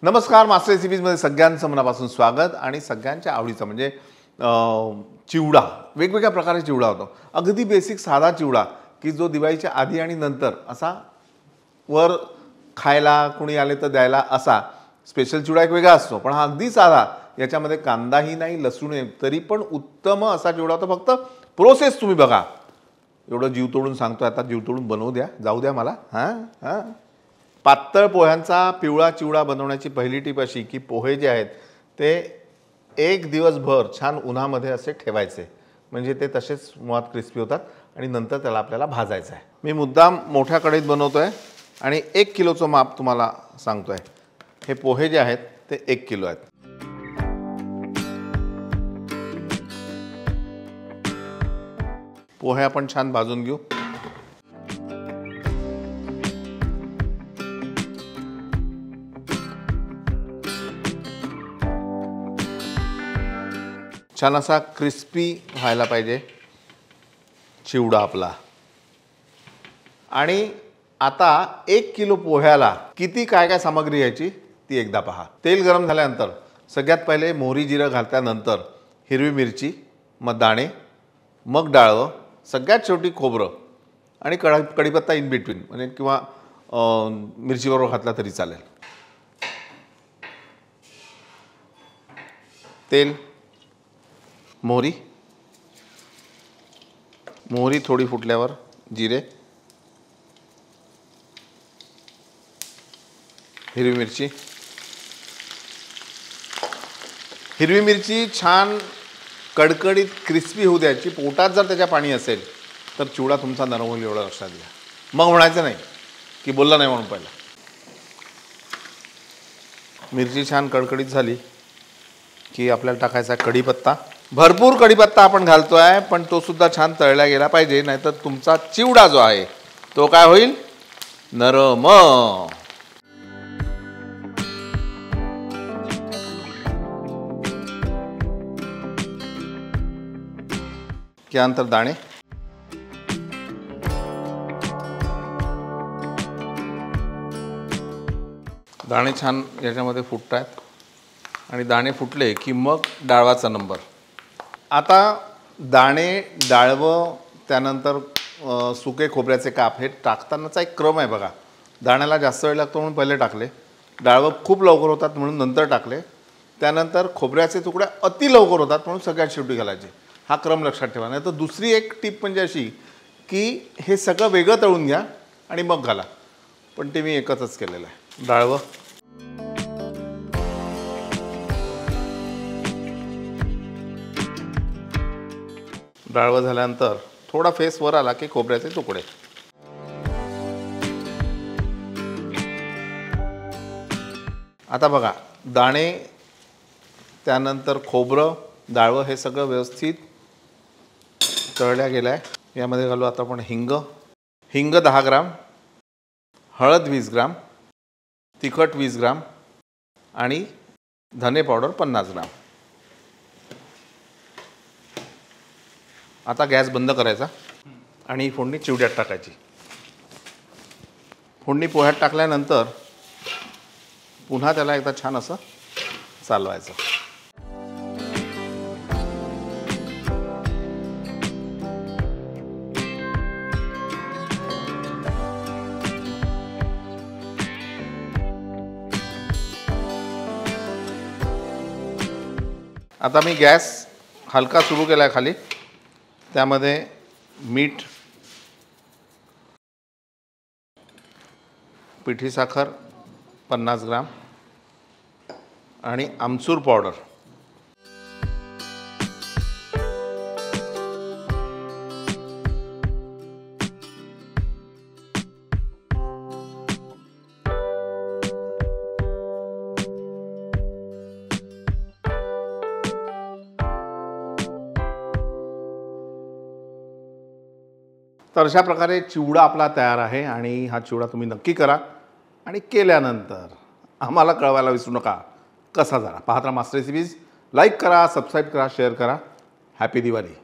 नमस्कार, master recipes मध्ये सगळ्यांचं मनापासून स्वागत आणि सगळ्यांच्या आवडीचा म्हणजे चिवडा। वेगवेगळ्या प्रकारचे चिवडा होतो। अगदी बेसिक साधा चिवडा की जो दिवाळीच्या आधी आणि नंतर असा वर खायला कोणी आले तर द्यायला असा स्पेशल चिवडा एक वेगळा असतो, पण हा अगदी साधा, याच्यामध्ये कांदाही नाही लसूण नाही, तरी पण उत्तम असा चिवडा होतो। फक्त प्रोसेस तुम्ही बघा। एवढं जीव तोडून सांगतोय, आता जीव तोडून बनवू द्या, जाऊ द्या मला। हां पातळ पोह्यांचा पिवळा चिवडा बनवण्याची पहिली टीप अशी की पोहे जे आहेत ते एक दिवसभर छान उन्हामध्ये असे ठेवायचे, म्हणजे ते तसेच मुळात क्रिस्पी होतात आणि नंतर त्याला आपल्याला भाजायचं आहे। मी मुद्दाम मोठ्या कढईत बनवतोय आणि 1 किलोचं माप तुम्हाला सांगतोय। हे पोहे जे आहेत ते 1 किलो आहेत। पोहे आपण छान भाजून घेऊ। छान असा क्रिस्पी व्हायला पाहिजे चिवडा आपला। आणि आता 1 किलो पोह्याला किती काय काय सामग्री घ्यायची ती एकदा पहा। तेल गरम झाल्यानंतर सगळ्यात पहिले मोहरी जिरं घातल्यानंतर हिरवी मिरची, मग दाणे, मग डाळव, सगळ्यात शेवटी खोबरं आणि कढीपत्ता इन बिटवीन, म्हणजे किंवा मिरचीबरोबर घातला तरी चालेल। तेल, मोहरी, मोहरी थोडी फुटल्यावर जिरे, हिरवी मिरची। हिरवी मिरची छान कडकडीत क्रिस्पी होऊ द्यायची। पोटात जर त्याच्या पाणी असेल तर चिवडा तुमचा नरम होईल, एवढं लक्षात घ्या। मग म्हणायचं नाही की बोलला नाही म्हणून। पहिला मिरची छान कडकडीत झाली की आपल्याला टाकायचा कढीपत्ता। भरपूर कढीपत्ता आपण घालतोय, पण तो सुद्धा छान तळला गेला पाहिजे, नाहीतर तुमचा चिवडा जो आहे तो काय होईल, नरम। त्यानंतर दाणे, दाणे छान याच्यामध्ये फुटतात आणि दाणे फुटले की मग डाळवाचा नंबर। आता दाणे, डाळवं, त्यानंतर सुके खोबऱ्याचे काप हे टाकतानाचा एक क्रम आहे बघा। दाण्याला जास्त वेळ लागतो म्हणून पहिले टाकले, डाळवं खूप लवकर होतात म्हणून नंतर टाकले, त्यानंतर खोबऱ्याचे तुकडे अति लवकर होतात म्हणून सगळ्यात शेवटी घालायचे। हा क्रम लक्षात ठेवा। नाही तर दुसरी एक टिप म्हणजे अशी की हे सगळं वेगळं तळून घ्या आणि मग घाला, पण ते मी एकच केलेलं आहे। डाळवं, डाळवं झाल्यानंतर थोडा फेस वर आला की खोबऱ्याचे तुकडे। आता बघा, दाणे, त्यानंतर खोबरं, डाळवं हे सगळं व्यवस्थित तळल्या गेलं आहे। यामध्ये घालू आता आपण हिंग, 10 ग्राम, हळद 20 ग्राम, तिखट 20 ग्राम आणि धने पावडर 50 ग्राम। आता गॅस बंद करायचा आणि ही फोडणी चिवड्यात टाकायची। फोडणी पोह्यात टाकल्यानंतर पुन्हा त्याला एकदा छान असं चालवायचं। आता मी गॅस हलका सुरू केला खाली, त्यामध्ये मीठ, पिठी साखर 50 ग्राम आणि आमचूर पावडर। तर अशा प्रकारे चिवडा आपला तयार आहे आणि हा चिवडा तुम्ही नक्की करा आणि केल्यानंतर आम्हाला कळवायला विसरू नका कसा झाला। पाहत राहा मास्टर रेसिपीज, लाईक करा, सबस्क्राईब करा, शेअर करा। हॅपी दिवाळी।